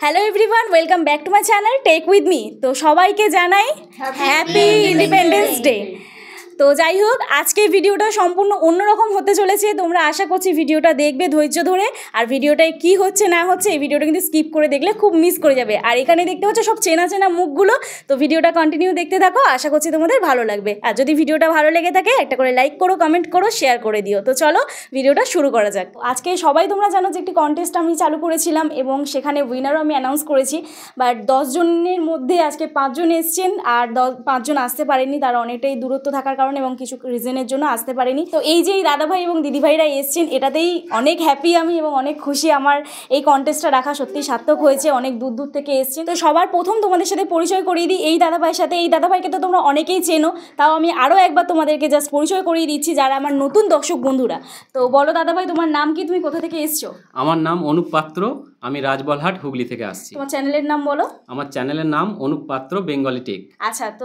Hello everyone, welcome back to my channel tech with me. তো সবাইকে জানাই happy independence day. তো যাই হোক, আজকে ভিডিওটা সম্পূর্ণ অন্যরকম হতে চলেছে। তোমরা আশা করছি ভিডিওটা দেখবে ধৈর্য ধরে। আর ভিডিওটায় কি হচ্ছে না হচ্ছে এই ভিডিওটা কিন্তু স্কিপ করে দেখলে খুব মিস করে যাবে। আর এখানে দেখতে পাচ্ছ সব চেনা চেনা মুখগুলো। তো ভিডিওটা কন্টিনিউ দেখতে থাকো, আশা করছি তোমাদের ভালো লাগবে। আর যদি ভিডিওটা ভালো লেগে থাকে একটা করে লাইক করো, কমেন্ট করো, শেয়ার করে দিও। তো চলো ভিডিওটা শুরু করা যাক। আজকে সবাই তোমরা জানো যে একটি কন্টেস্ট আমি চালু করেছিলাম এবং সেখানে উইনারও আমি অ্যানাউন্স করেছি। বাট 10 জনের মধ্যে আজকে 5 জন এসছেন, আর 5 জন আসতে পারেনি। তারা অনেকটাই দূরত্ব থাকার কারণে এবং কিছু রিজনের জন্য আসতে পারেনি। তো এই যে দাদাভাই এবং দিদিভাইরা এসছেন, এটাতেই অনেক হ্যাপি আমি এবং অনেক খুশি। আমার এই কন্টেস্টটা রাখা সত্যি সার্থক হয়েছে। অনেক দূর দূর থেকে এসছেন। তো সবার প্রথম তোমাদের সাথে পরিচয় করিয়ে দিই এই দাদাভাইয়ের সাথে। এই দাদাভাইকে তো তোমরা অনেকেই চেনো, তাও আমি আরও একবার তোমাদেরকে জাস্ট পরিচয় করিয়ে দিচ্ছি যারা আমার নতুন দর্শক বন্ধুরা। তো বলো দাদাভাই, তোমার নাম কি, তুমি কোথা থেকে এসছো? আমার নাম অনুপ পাত্র, আমি রাজবলহাট হুগলি থেকে আসছি। তোমার চ্যানেলের নাম বলো। আমার চ্যানেলের নাম অনুপ পাত্র বেঙ্গলি টেক। আচ্ছা, তো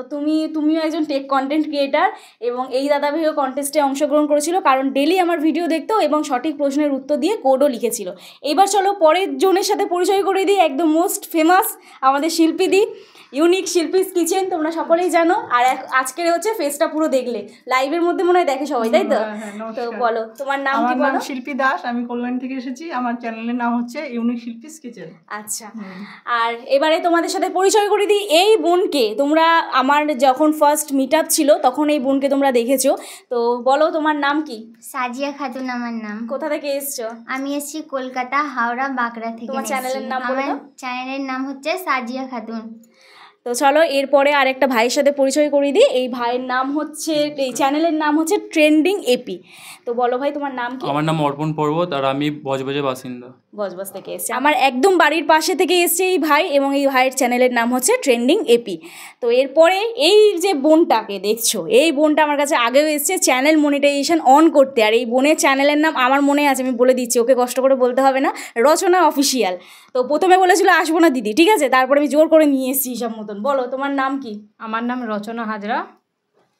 তুমিও একজন টেক কন্টেন্ট ক্রিয়েটার এবং এই দাদাভাইও কন্টেস্টে অংশগ্রহণ করেছিল, কারণ ডেলি আমার ভিডিও দেখতো এবং সঠিক প্রশ্নের উত্তর দিয়ে কোডও লিখেছিল। এবার চলো পরের জনের সাথে পরিচয় করে দিই, একদম মোস্ট ফেমাস আমাদের শিল্পীদি, ইউনিক শিল্পীস কিচেন। তোমরা সকলেই জানো। আর আজকের হচ্ছে ফেসটা পুরো দেখলে লাইভের মধ্যে মনে হয় দেখে সবাই, তাই তো? তো বলো তোমার নাম কি? বলো। শিল্পী দাস, আমি কল্যাণ থেকে এসেছি। আমার চ্যানেলের নাম হচ্ছে ইউনিক শিল্পীস কিচেন। আচ্ছা, আর এবারে তোমাদের সাথে পরিচয় করে দিই এই বোনকে। তোমরা আমার যখন ফার্স্ট মিট আপ ছিল তখন এই বোনকে তোমরা দেখেছো। তো বলো তোমার নাম কি? সাজিয়া খাতুন আমার নাম। কোথা থেকে এসছো? আমি এসেছি কলকাতা, হাওড়া, বাঁকড়া থেকে। তোমার চ্যানেলের নাম বলো। আমার চ্যানেলের নাম হচ্ছে সাজিয়া খাতুন। তো চলো এরপরে আরেকটা ভাইয়ের সাথে পরিচয় করিয়ে দিই। এই ভাইয়ের নাম হচ্ছে, এই চ্যানেলের নাম হচ্ছে ট্রেন্ডিং এপি। তো বলো ভাই তোমার নাম কি? আমার নাম অর্পণ পর্বত, আর আমি বজবজের বাসিন্দা। বজবজ থেকে এসছে, আমার একদম বাড়ির পাশে থেকে এসছে এই ভাই, এবং এই ভাইয়ের চ্যানেলের নাম হচ্ছে ট্রেন্ডিং এপি। তো এরপরে এই যে বোনটাকে দেখছো, এই বোনটা আমার কাছে আগেও এসছে চ্যানেল মনিটাইজেশন অন করতে। আর এই বোনের চ্যানেলের নাম আমার মনে আছে, আমি বলে দিচ্ছি, ওকে কষ্ট করে বলতে হবে না, রচনা অফিসিয়াল। তো প্রথমে বলেছিল আসবো না দিদি, ঠিক আছে, তারপরে আমি জোর করে নিয়ে এসেছি হিসাব মতন। বলো তোমার নাম কি? আমার নাম রচনা হাজরা।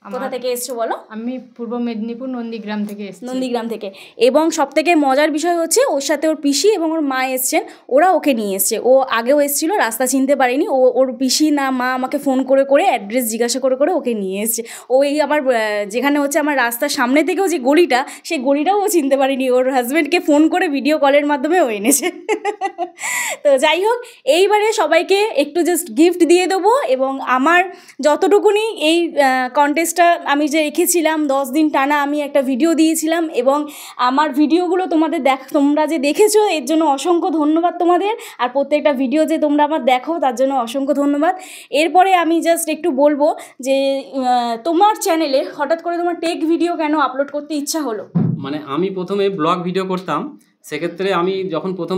কোথা থেকে এসছো বলো? আমি পূর্ব মেদিনীপুর নন্দীগ্রাম থেকে এসেছি। নন্দীগ্রাম থেকে। এবং সবথেকে মজার বিষয় হচ্ছে ওর সাথে ওর পিসি এবং ওর মা এসছেন, ওরা ওকে নিয়ে এসছে। ও আগেও এসেছিল, রাস্তা চিনতে পারেনি। ওর পিসি না মা আমাকে ফোন করে করে অ্যাড্রেস জিজ্ঞাসা করে করে ওকে নিয়ে এসছে। ও এই আমার যেখানে হচ্ছে আমার রাস্তার সামনে থেকেও যে গলিটা, সেই গলিটাও ও চিনতে পারেনি। ওর হাজব্যান্ডকে ফোন করে ভিডিও কলের মাধ্যমে ও এনেছে। তো যাই হোক, এইবারে সবাইকে একটু জাস্ট গিফট দিয়ে দেবো। এবং আমার যতটুকুনি এই কন্টেস্টটা আমি যে রেখেছিলাম 10 দিন টানা, আমি একটা ভিডিও দিয়েছিলাম এবং আমার ভিডিওগুলো তোমরা যে দেখেছো এর জন্য অসংখ্য ধন্যবাদ তোমাদের। আর প্রত্যেকটা ভিডিও যে তোমরা আমার দেখো তার জন্য অসংখ্য ধন্যবাদ। এরপরে আমি জাস্ট একটু বলবো যে তোমার চ্যানেলে হঠাৎ করে তোমার টেক ভিডিও কেন আপলোড করতে ইচ্ছা হলো? মানে আমি প্রথমে ব্লগ ভিডিও করতাম, সেক্ষেত্রে আমি যখন প্রথম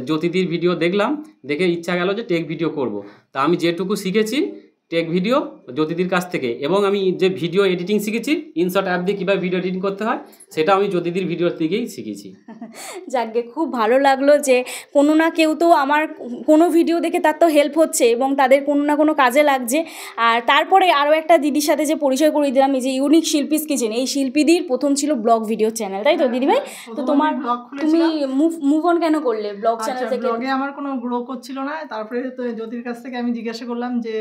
জ্যোতিদির ভিডিও দেখলাম, দেখে ইচ্ছা গেল যে টেক ভিডিও করব। তা আমি যেটুকু শিখেছি টেক ভিডিও জ্যোতিদির কাছ থেকে, এবং আমি যে ভিডিও এডিটিং শিখেছি ইনশট অ্যাপ দিয়ে কীভাবে ভিডিও এডিটিং করতে হয় সেটা আমি জ্যোতিদির ভিডিওর থেকেই শিখেছি। যাকে খুব ভালো লাগলো যে কোনো না কেউ তো আমার কোনো ভিডিও দেখে তার তো হেল্প হচ্ছে এবং তাদের কোনো না কোনো কাজে লাগছে। আর তারপরে আরও একটা দিদির সাথে যে পরিচয় করিয়ে দিলাম, এই যে ইউনিক শিল্পীস কিচেন, এই শিল্পীদির প্রথম ছিল ব্লগ ভিডিও চ্যানেল, তাই তো দিদিভাই? তো তুমি মুভ অন কেন করলে ব্লগ চ্যানেল থেকে? ব্লগে আমার কোনো গ্রো করছিল না। তারপরে তো জ্যোতির কাছ থেকে আমি জিজ্ঞাসা করলাম যে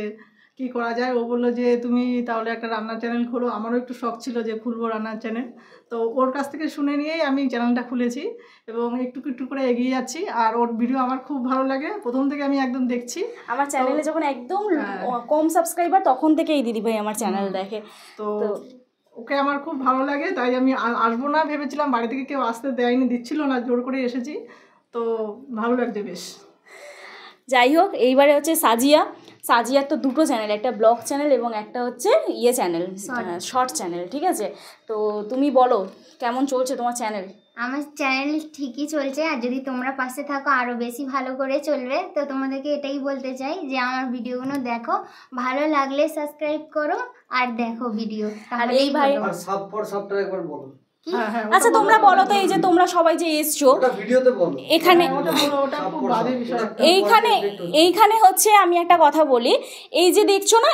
কি করা যায়। ও বললো যে তুমি তাহলে একটা রান্নার চ্যানেল খোলো। আমারও একটু শখ ছিল যে খুলবো রান্নার চ্যানেল। তো ওর কাছ থেকে শুনে নিয়েই আমি চ্যানেলটা খুলেছি এবং একটু একটু করে এগিয়ে যাচ্ছি। আর ওর ভিডিও আমার খুব ভালো লাগে, প্রথম থেকে আমি একদম দেখছি। আমার চ্যানেলে যখন একদম কম সাবস্ক্রাইবার তখন থেকে এই দিদিভাই আমার চ্যানেল দেখে। তো ওকে আমার খুব ভালো লাগে, তাই আমি আসবো না ভেবেছিলাম। বাড়ি থেকে কেউ আসতে দেয়নি, দিচ্ছিল না, জোর করে এসেছি। তো ভালো লাগছে বেশ। যাই হোক, এইবারে হচ্ছে সাজিয়ার তো দুটো চ্যানেল, একটা ব্লগ চ্যানেল এবং একটা হচ্ছে চ্যানেল, শর্ট চ্যানেল, ঠিক আছে? তো তুমি বলো কেমন চলছে তোমার চ্যানেল? আমার চ্যানেল ঠিকই চলছে, আর যদি তোমরা পাশে থাকো আরও বেশি ভালো করে চলবে। তো তোমাদেরকে এটাই বলতে চাই যে আমার ভিডিওগুলো দেখো, ভালো লাগলে সাবস্ক্রাইব করো আর দেখো ভিডিও। আর এই ভাই সবটা একবার বলো। আচ্ছা তোমরা বলো তো, এই যে তোমরা সবাই যে এসছো এখানে, এইখানে হচ্ছে আমি একটা কথা বলি, এই যে দেখছো না,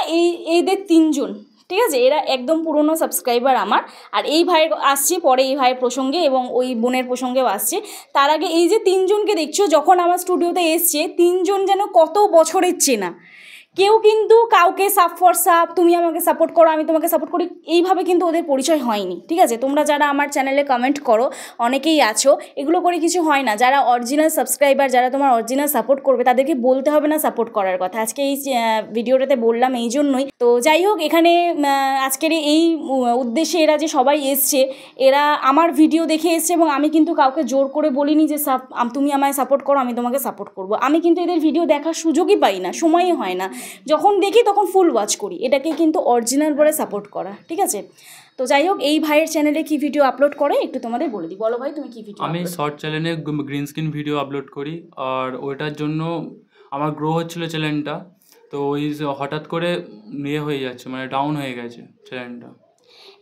এদের 3 জন, ঠিক আছে, এরা একদম পুরনো সাবস্ক্রাইবার আমার। আর এই ভাইয়ের আসছে পরে, এই ভাইয়ের প্রসঙ্গে এবং ওই বোনের প্রসঙ্গেও আসছে। তার আগে এই যে তিনজনকে দেখছো যখন আমার স্টুডিওতে এসছে, তিনজন যেন কত বছরের চেনা। কেউ কিন্তু কাউকে সাপ ফর সাপ, তুমি আমাকে সাপোর্ট করো আমি তোমাকে সাপোর্ট করি, এইভাবে কিন্তু ওদের পরিচয় হয়নি। ঠিক আছে, তোমরা যারা আমার চ্যানেলে কমেন্ট করো অনেকেই আছো, এগুলো করে কিছু হয় না। যারা অরিজিনাল সাবস্ক্রাইবার, যারা তোমার অরিজিনাল সাপোর্ট করবে, তাদেরকে বলতে হবে না সাপোর্ট করার কথা। আজকে এই ভিডিওটাতে বললাম এই জন্যই। তো যাই হোক, এখানে আজকের এই উদ্দেশ্যে এরা যে সবাই এসছে, এরা আমার ভিডিও দেখে এসছে এবং আমি কিন্তু কাউকে জোর করে বলিনি যে তুমি আমায় সাপোর্ট করো আমি তোমাকে সাপোর্ট করবো। আমি কিন্তু এদের ভিডিও দেখার সুযোগই পাই না, সময়ই হয় না, যখন দেখি তখন ফুল ওয়াচ করি। এটাকে কিন্তু অরিজিনাল বলে সাপোর্ট করা। ঠিক আছে, তো যাই হোক, এই ভাইয়ের চ্যানেলে কি ভিডিও আপলোড করে একটু তোমাদের বলে দিই। বলো ভাই, তুমি কি ভিডিও? আমি শর্ট চ্যানেলে গ্রিন স্ক্রিন ভিডিও আপলোড করি, আর ওইটার জন্য আমার গ্রো হচ্ছিলো চ্যানেলটা, তো ওই হঠাৎ করে হয়ে যাচ্ছে, মানে ডাউন হয়ে গেছে চ্যানেলটা।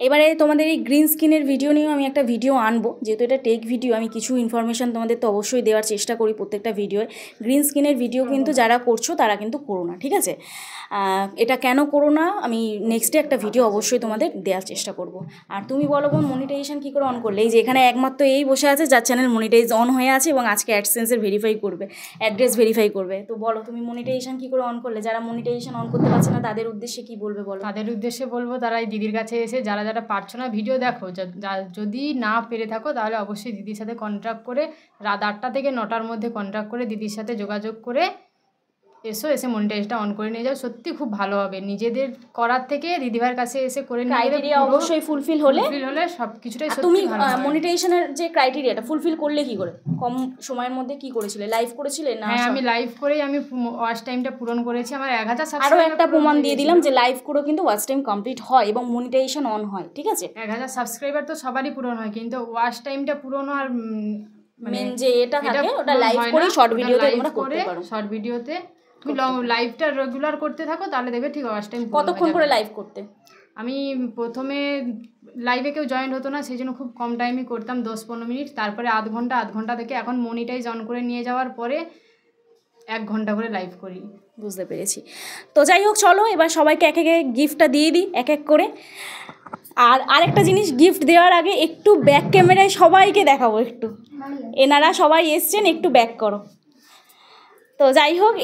এবারে তোমাদের এই গ্রিন স্ক্রিনের ভিডিও নিয়েও আমি একটা ভিডিও আনবো, যেহেতু এটা টেক ভিডিও। আমি কিছু ইনফরমেশান তোমাদের তো অবশ্যই দেওয়ার চেষ্টা করি প্রত্যেকটা ভিডিওয়। গ্রিন স্ক্রিনের ভিডিও কিন্তু যারা করছো তারা কিন্তু করো না, ঠিক আছে? এটা কেন করো না আমি নেক্সটে একটা ভিডিও অবশ্যই তোমাদের দেওয়ার চেষ্টা করব। আর তুমি বলো বোন, মনিটাইজেশন কী করে অন করলে? এই যে এখানে একমাত্র এই বসে আছে যার চ্যানেল মনিটাইজ অন হয়ে আছে এবং আজকে অ্যাডসেন্সের ভেরিফাই করবে, অ্যাড্রেস ভেরিফাই করবে। তো বলো তুমি মনিটাইজেশন কী করে অন করলে? যারা মনিটাইজেশন অন করতে পারছে না তাদের উদ্দেশ্যে কি বলবে বলো? তাদের উদ্দেশ্যে বলবো, তারা এই দিদির কাছে এসে যারা যারা পারছো না ভিডিও দেখো, যদি না পেরে থাকো তাহলে অবশ্যই দিদির সাথে কন্ট্যাক্ট করে রাত 8টা থেকে 9টার মধ্যে কন্ট্যাক্ট করে দিদির সাথে যোগাযোগ করে এসে মনিটাইজটা অন করে নিয়ে যাও। সত্যি খুব ভালো হবে, নিজেদের করার থেকে দিদিভাইয়ের কাছে এসে করে নিয়ে ক্রাইটেরিয়া অবশ্যই ফুলফিল হলে সব কিছুটাই তুমি মনিটাইজেশনের যে ক্রাইটেরিয়াটা ফুলফিল করলে কি করে? কম সময়ের মধ্যে কি করেছিলে? লাইভ করেছিলে না? হ্যাঁ, আমি লাইভ করেই আমি ওয়াচ টাইমটা পূরণ করেছি। আমার 1000 সাবস্ক্রাইবার। আরও একটা প্রমাণ দিয়ে দিলাম যে লাইভ করেও কিন্তু ওয়াচ টাইম কমপ্লিট হয় এবং মনিটাইজেশন অন হয়। ঠিক আছে, 1000 সাবস্ক্রাইবার তো সবারই পূরণ হয়, কিন্তু ওয়াচ টাইমটা পূরণ আর মেন যে এটা থাকে ওটা লাইভ করে শর্ট ভিডিওতে তোমরা করতে পারো। শর্ট ভিডিওতে তুমি লাইভটা রেগুলার করতে থাকো, তাহলে দেখবে ঠিক ওয়াচ টাইম। কতক্ষণ করে লাইভ করতে? আমি প্রথমে লাইভে কেউ জয়েন হতো না, সেই জন্য খুব কম টাইমই করতাম, 10-15 মিনিট। তারপরে আধ ঘন্টা থেকে এখন মনিটাইজ অন করে নিয়ে যাওয়ার পরে 1 ঘন্টা করে লাইভ করি। বুঝতে পেরেছি। তো যাই হোক, চলো এবার সবাইকে এক একে গিফটটা দিয়ে দিই এক এক করে। আর আরেকটা জিনিস, গিফট দেওয়ার আগে একটু ব্যাক ক্যামেরায় সবাইকে দেখাবো। একটু এনারা সবাই এসছেন, একটু ব্যাক করো। তো যাই হোক,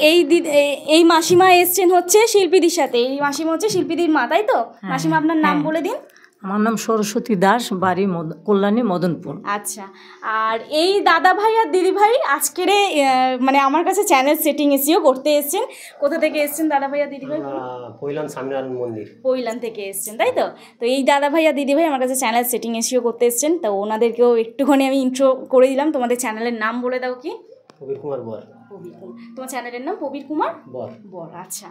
এই মাসিমা এসছেন হচ্ছে শিল্পীদির সাথে। এই মাসিমা হচ্ছে শিল্পীদির মা, তাই তো? মাসিমা আপনার নাম বলে দিন। আমার নাম সরস্বতী দাস, বাড়ি কল্যাণী মদনপুর। আচ্ছা, আর এই দাদা ভাই আর দিদি ভাই আজকের মানে আমার কাছে চ্যানেল সেটিং এসিও করতে এসছেন। কোথা থেকে এসছেন দাদা ভাই আর দিদি ভাই? পৈলান স্বামীনারায়ণ মন্দির, পৈলান থেকে এসছেন, তাই তো? তো এই দাদা ভাই আর দিদি ভাই আমার কাছে চ্যানেল সেটিং এসিও করতে এসছেন। তো ওনাদেরকেও একটুখানি আমি ইন্ট্রো করে দিলাম। তোমাদের চ্যানেলের নাম বলে দাও কি? প্রবীর কুমার বর। তোমার চ্যানেলের নাম প্রবীর কুমার বর। আচ্ছা,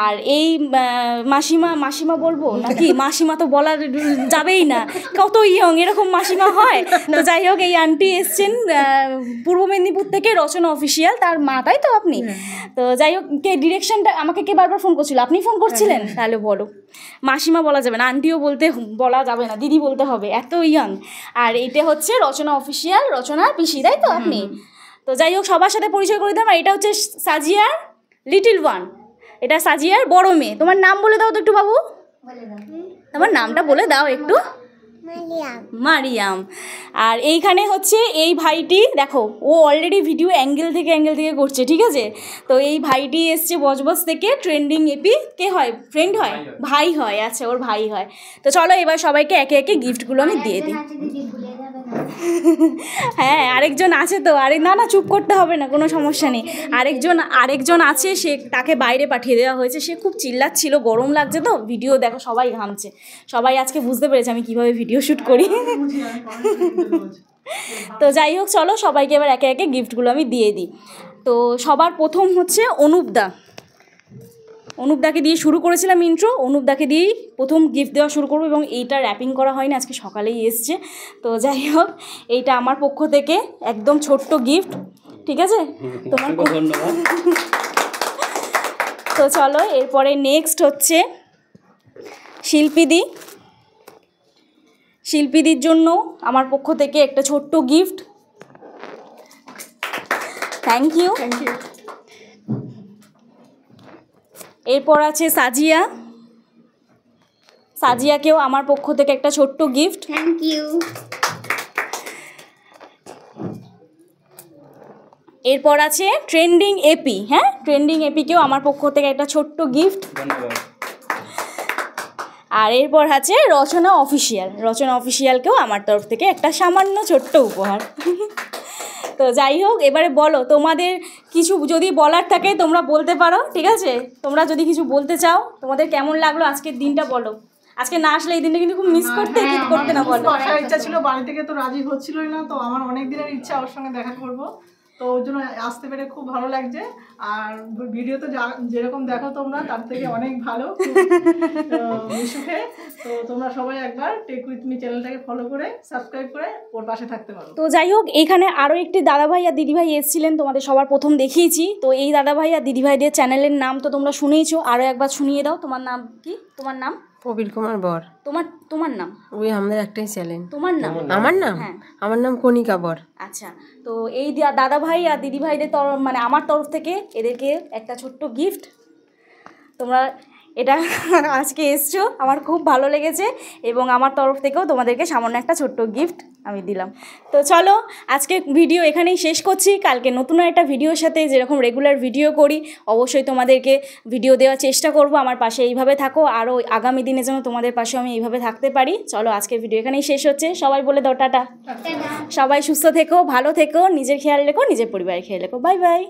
আর এই মাসিমা বলবো নাকি? মাসিমা তো বলা যাবেই না, কত ইয়ং, এরকম মাসিমা হয়? তো যাই হোক, এই আন্টি এসছেন পূর্ব মেদিনীপুর থেকে, রচনা অফিসিয়াল তার মা, তাই তো আপনি? তো যাই হোক, কে ডিরেকশনটা আমাকে কে বারবার ফোন করছিল? আপনি ফোন করছিলেন? তাহলে বলো, মাসিমা বলা যাবে না, আন্টিও বলা যাবে না, দিদি বলতে হবে, এত ইয়ং। আর এটা হচ্ছে রচনা অফিসিয়াল, রচনার পিসি, তাই তো আপনি? তো যাই হোক, সবার সাথে পরিচয় করে দিলাম। এটা হচ্ছে সাজিয়ার লিটল ওয়ান, এটা সাজিয়ার বড় মেয়ে। তোমার নাম বলে দাও তো একটু বাবু, তোমার নামটা বলে দাও একটু। মারিয়াম। আর এইখানে হচ্ছে এই ভাইটি, দেখো ও অলরেডি ভিডিও অ্যাঙ্গেল থেকে করছে, ঠিক আছে? তো এই ভাইটি এসছে বজবজ থেকে, ট্রেন্ডিং এপি। কে হয়? ফ্রেন্ড হয়? ভাই হয়। আচ্ছা, ওর ভাই হয়। তো চলো এবার সবাইকে একে একে গিফটগুলো আমি দিয়ে দিই। হ্যাঁ, আরেকজন আছে তো, না চুপ করতে হবে না, কোনো সমস্যা নেই। আরেকজন আছে, তাকে বাইরে পাঠিয়ে দেওয়া হয়েছে। সে খুব চিল্লাচ্ছিল, গরম লাগছে তো, ভিডিও দেখো সবাই ঘামছে। সবাই আজকে বুঝতে পেরেছে আমি কিভাবে ভিডিও শ্যুট করি। তো যাই হোক, চলো সবাইকে এবার একে একে গিফটগুলো আমি দিয়ে দিই। তো সবার প্রথম হচ্ছে অনুপদাকে দিয়ে শুরু করেছিলাম ইন্ট্রো, অনুপদাকে দিয়েই প্রথম গিফট দেওয়া শুরু করবো। এবং এইটা র্যাপিং করা হয়নি, আজকে সকালেই এসছে। তো যাই হোক, এইটা আমার পক্ষ থেকে একদম ছোট্ট গিফট, ঠিক আছে? তোমার ধন্যবাদ। তো চলো এরপরে নেক্সট হচ্ছে শিল্পীদির জন্য আমার পক্ষ থেকে একটা ছোট্ট গিফট। Thank you. এরপর আছে সাজিয়াকেও আমার পক্ষ থেকে একটা ছোট্ট গিফট। Thank you. এরপর আছে ট্রেন্ডিং এপি, হ্যাঁ ট্রেন্ডিং এপিকেও আমার পক্ষ থেকে একটা ছোট্ট গিফট। ধন্যবাদ। আর এরপর আছে রচনা অফিসিয়ালকেও আমার তরফ থেকে একটা সামান্য ছোট্ট উপহার। তো যাই হোক, এবারে বলো তোমাদের কিছু যদি বলার থাকে তোমরা বলতে পারো, ঠিক আছে? তোমরা যদি কিছু বলতে চাও, তোমাদের কেমন লাগলো আজকের দিনটা বলো। আজকে না আসলে এই দিনটা কিন্তু খুব মিস করতে না বলো। আসার ইচ্ছা ছিল, বাড়ি থেকে তো রাজি হচ্ছিলই না, তো আমার অনেক দিনের ইচ্ছা ওর সঙ্গে দেখা করব, তো ওই জন্য আসতে পেরে খুব ভালো লাগছে। আর ভিডিও তো যেরকম দেখো তোমরা তার থেকে অনেক ভালো মিশুকে। তো তোমরা সবাই একবার টেক উইথ মি চ্যানেলটাকে ফলো করে সাবস্ক্রাইব করে ওর পাশে থাকতে পারো। তো যাই হোক, এখানে আরও একটি দাদাভাই আর দিদিভাই এসেছিলেন, তোমাদের সবার প্রথম দেখিয়েছি। তো এই দাদাভাই আর দিদিভাইদের চ্যানেলের নাম তো তোমরা শুনেইছো, আরও একবার শুনিয়ে দাও। তোমার নাম কি? তোমার নাম? প্রবীর কুমার বর। তোমার নাম? ওই আমাদের একটাই চ্যানেল। তোমার নাম? আমার নাম? হ্যাঁ, আমার নাম কণিকা বর। আচ্ছা, তো এই দাদা ভাই আর দিদি ভাইদের মানে আমার তরফ থেকে এদেরকে একটা ছোট্ট গিফট। তোমরা এটা আজকে এসছো, আমার খুব ভালো লেগেছে, এবং আমার তরফ থেকেও তোমাদেরকে সামান্য একটা ছোট্ট গিফট আমি দিলাম। তো চলো, আজকে ভিডিও এখানেই শেষ করছি। কালকে নতুন একটা ভিডিওর সাথে যেরকম রেগুলার ভিডিও করি অবশ্যই তোমাদেরকে ভিডিও দেওয়ার চেষ্টা করব। আমার পাশে এইভাবে থাকো, আরও আগামী দিনে যেন তোমাদের পাশে আমি এইভাবে থাকতে পারি। চলো, আজকের ভিডিও এখানেই শেষ হচ্ছে। সবাই বলে দাও টাটা। সবাই সুস্থ থেকো, ভালো থেকো, নিজের খেয়াল রেখো, নিজের পরিবারের খেয়াল রেখো। Bye bye.